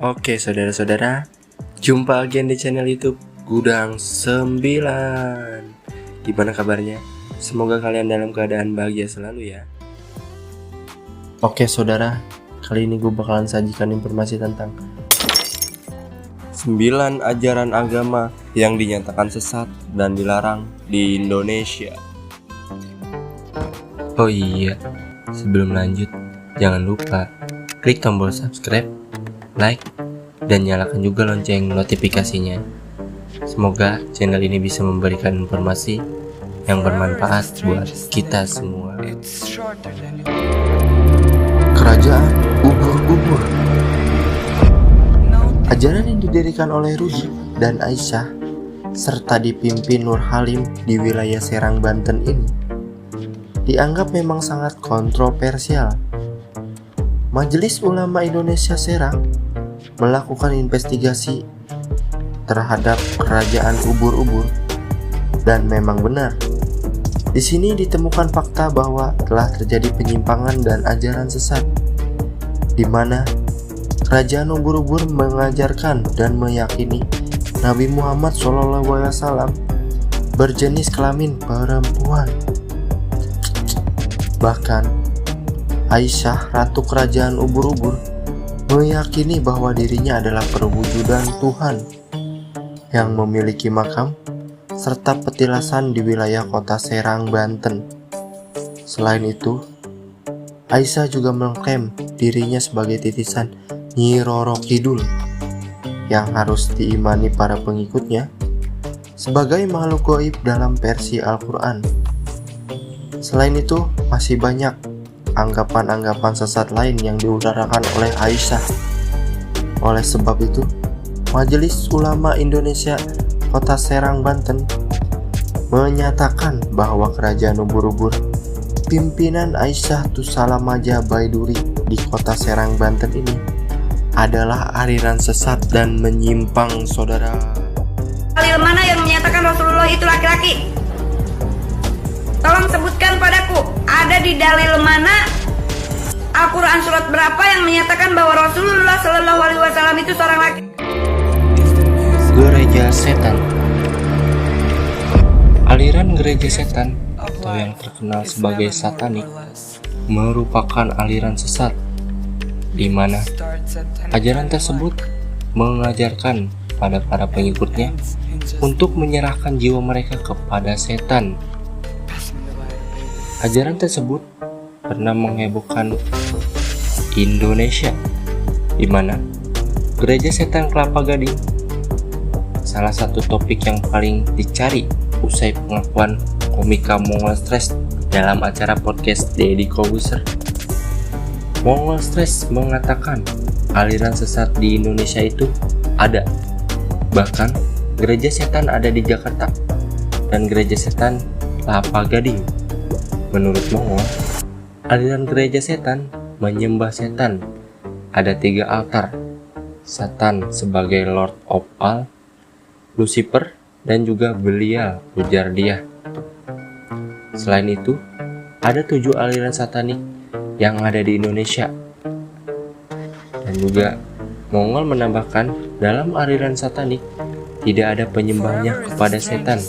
Oke saudara-saudara, jumpa lagi di channel YouTube Gudang 9. Gimana kabarnya? Semoga kalian dalam keadaan bahagia selalu ya. Oke saudara, kali ini gue bakalan sajikan informasi tentang 9 ajaran agama yang dinyatakan sesat dan dilarang di Indonesia. Oh iya, sebelum lanjut, jangan lupa klik tombol subscribe, like, dan nyalakan juga lonceng notifikasinya. Semoga channel ini bisa memberikan informasi yang bermanfaat buat kita semua. Kerajaan ubur-ubur. Ajaran yang didirikan oleh Rudi dan Aisyah serta dipimpin Nur Halim di wilayah Serang, Banten ini dianggap memang sangat kontroversial. Majelis Ulama Indonesia Serang melakukan investigasi terhadap kerajaan ubur-ubur dan memang benar. Di sini ditemukan fakta bahwa telah terjadi penyimpangan dan ajaran sesat, di mana kerajaan ubur-ubur mengajarkan dan meyakini Nabi Muhammad SAW berjenis kelamin perempuan. Bahkan Aisyah, ratu kerajaan ubur-ubur, meyakini bahwa dirinya adalah perwujudan Tuhan yang memiliki makam serta petilasan di wilayah kota Serang, Banten. Selain itu, Aisyah juga mengklaim dirinya sebagai titisan Nyi Roro Kidul yang harus diimani para pengikutnya sebagai makhluk gaib dalam versi Al-Quran. Selain itu, masih banyak anggapan-anggapan sesat lain yang diutarakan oleh Aisyah. Oleh sebab itu, Majelis Ulama Indonesia Kota Serang, Banten menyatakan bahwa kerajaan ubur-ubur pimpinan Aisyah Tusalamaja Baiduri di Kota Serang, Banten ini adalah aliran sesat dan menyimpang, saudara. Dalil mana yang menyatakan Rasulullah itu laki-laki? Tolong sebutkan padaku, ada di dalil mana Al-Quran surat berapa yang menyatakan bahwa Rasulullah Shallallahu Alaihi Wasallam itu seorang laki? Gereja setan. Aliran gereja setan atau yang terkenal sebagai satanik merupakan aliran sesat di mana ajaran tersebut mengajarkan pada para pengikutnya untuk menyerahkan jiwa mereka kepada setan. Ajaran tersebut pernah menghebohkan Indonesia, di mana gereja setan Kelapa Gading salah satu topik yang paling dicari usai pengakuan komika Mongol Stress dalam acara podcast Deddy Kobuser. Mongol Stress mengatakan aliran sesat di Indonesia itu ada. Bahkan gereja setan ada di Jakarta dan gereja setan Kelapa Gading. Menurut Mongol, aliran gereja setan menyembah setan. Ada 3 altar. Satan sebagai Lord of All, Lucifer, dan juga Belial, ujar dia. Selain itu, ada 7 aliran satanik yang ada di Indonesia. Dan juga Mongol menambahkan dalam aliran satanik tidak ada penyembahnya kepada setan,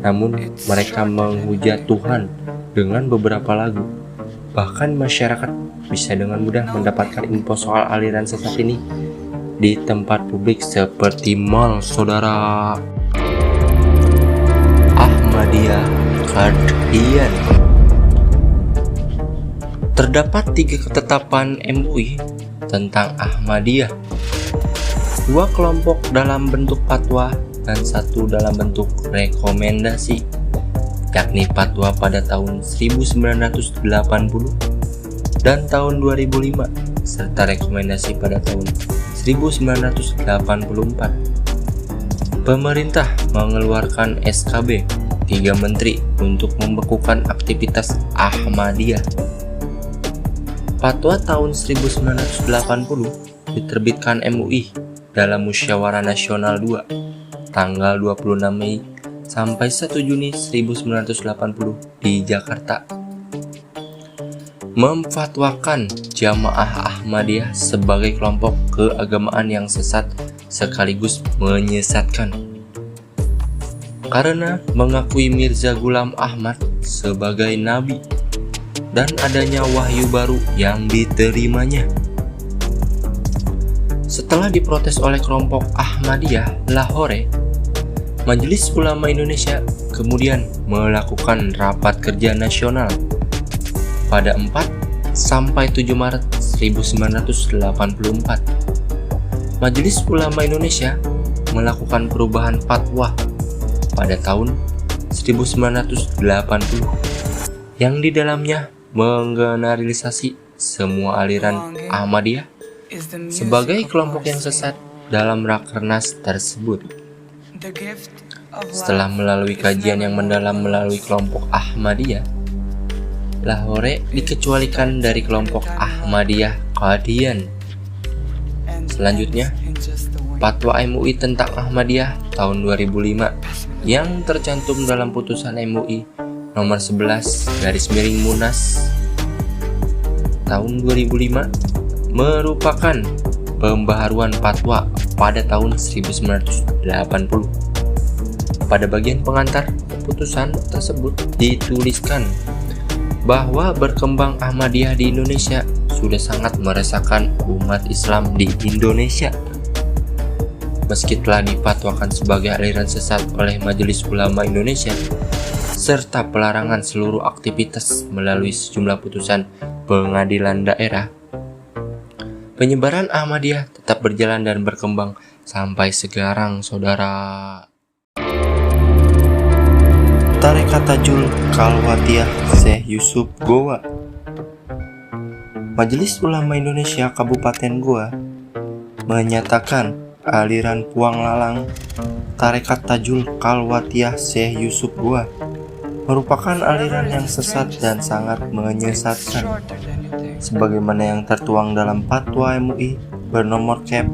namun mereka menghujat Tuhan dengan beberapa lagu. Bahkan masyarakat bisa dengan mudah mendapatkan info soal aliran sesat ini di tempat publik seperti mal, saudara. Ahmadiyah Guardian. Terdapat 3 ketetapan MUI tentang Ahmadiyah, 2 kelompok dalam bentuk fatwa dan 1 dalam bentuk rekomendasi, yakni fatwa pada tahun 1980 dan tahun 2005 serta rekomendasi pada tahun 1984. Pemerintah mengeluarkan SKB 3 menteri untuk membekukan aktivitas Ahmadiyah. Fatwa tahun 1980 diterbitkan MUI dalam Musyawarah Nasional 2 tanggal 26 Mei sampai 1 Juni 1980 di Jakarta. memfatwakan Jamaah Ahmadiyah sebagai kelompok keagamaan yang sesat sekaligus menyesatkan karena mengakui Mirza Ghulam Ahmad sebagai nabi dan adanya wahyu baru yang diterimanya. Setelah diprotes oleh kelompok Ahmadiyah Lahore, Majelis Ulama Indonesia kemudian melakukan rapat kerja nasional pada 4 sampai 7 Maret 1984. Majelis Ulama Indonesia melakukan perubahan fatwa pada tahun 1980 yang di dalamnya menggeneralisasi semua aliran Ahmadiyah sebagai kelompok yang sesat dalam Rakernas tersebut. Setelah melalui kajian yang mendalam melalui kelompok Ahmadiyah, Lahore dikecualikan dari kelompok Ahmadiyah Qadian. Selanjutnya, Fatwa MUI tentang Ahmadiyah tahun 2005 yang tercantum dalam putusan MUI nomor 11/Munas tahun 2005 merupakan pembaharuan fatwa pada tahun 1980. Pada bagian pengantar keputusan tersebut dituliskan bahwa berkembang Ahmadiyah di Indonesia sudah sangat meresahkan umat Islam di Indonesia. Meski telah difatwakan sebagai aliran sesat oleh Majelis Ulama Indonesia, serta pelarangan seluruh aktivitas melalui sejumlah putusan pengadilan daerah, penyebaran Ahmadiyah tetap berjalan dan berkembang sampai sekarang, saudara. Tarekat Tajul Khalwatiyah Syekh Yusuf Goa. Majelis Ulama Indonesia Kabupaten Goa menyatakan aliran Puang Lalang Tarekat Tajul Khalwatiyah Syekh Yusuf Goa merupakan aliran yang sesat dan sangat menyesatkan, sebagaimana yang tertuang dalam Fatwa MUI bernomor Cap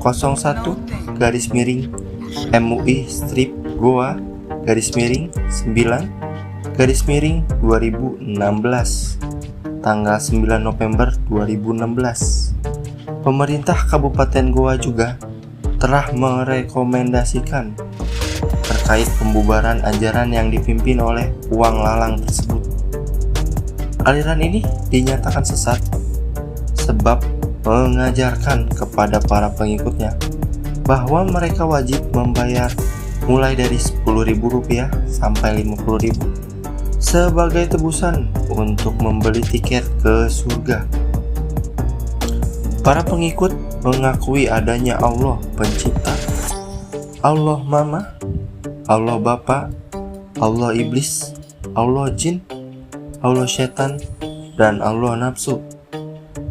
01/MUI strip Goa /9/2016 tanggal 9 November 2016. Pemerintah Kabupaten Goa juga telah merekomendasikan terkait pembubaran ajaran yang dipimpin oleh Puang Lalang tersebut. Aliran ini dinyatakan sesat sebab mengajarkan kepada para pengikutnya bahwa mereka wajib membayar mulai dari Rp10.000 sampai Rp50.000 sebagai tebusan untuk membeli tiket ke surga. Para pengikut mengakui adanya Allah Pencipta, Allah Mama, Allah Bapa, Allah Iblis, Allah Jin, Allah Setan, dan Allah Nafsu,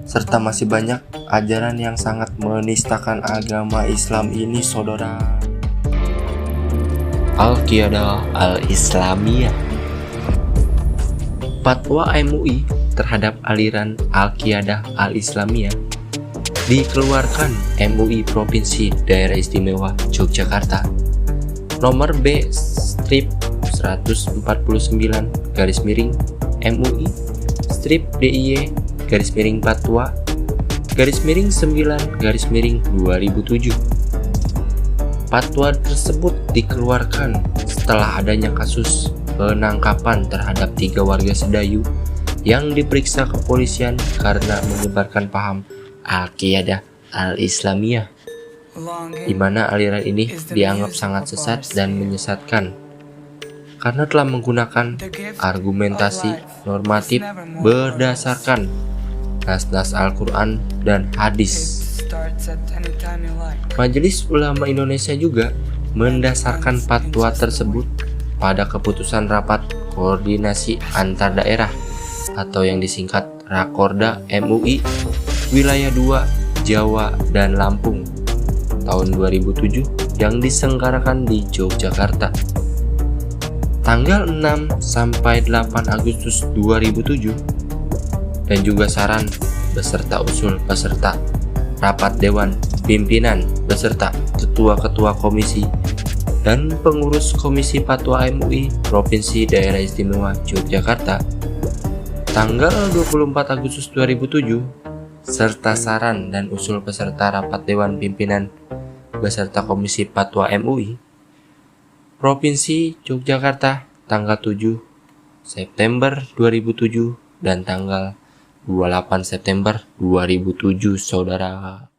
serta masih banyak ajaran yang sangat menistakan agama Islam ini, saudara. Al-Qiyadah Al-Islamiyah. Fatwa MUI terhadap aliran Al-Qiyadah Al-Islamiyah dikeluarkan MUI Provinsi Daerah Istimewa Yogyakarta nomor B/149/MUI strip DIY /Fatwa /9/2007. Fatwa tersebut dikeluarkan setelah adanya kasus penangkapan terhadap 3 warga Sedayu yang diperiksa kepolisian karena menyebarkan paham Al-Qiyadah Al-Islamiyah, di mana aliran ini dianggap sangat sesat dan menyesatkan karena telah menggunakan argumentasi normatif berdasarkan nas-nas Al-Quran dan hadis. Majelis Ulama Indonesia juga mendasarkan fatwa tersebut pada keputusan Rapat Koordinasi Antar Daerah atau yang disingkat Rakorda MUI Wilayah 2 Jawa dan Lampung tahun 2007 yang diselenggarakan di Yogyakarta tanggal 6 sampai 8 Agustus 2007, dan juga saran beserta usul peserta rapat dewan pimpinan beserta ketua-ketua komisi dan pengurus Komisi Fatwa MUI Provinsi Daerah Istimewa Yogyakarta Tanggal 24 Agustus 2007, serta saran dan usul peserta rapat Dewan Pimpinan beserta Komisi Fatwa MUI, Provinsi Yogyakarta tanggal 7 September 2007 dan tanggal 28 September 2007, saudara.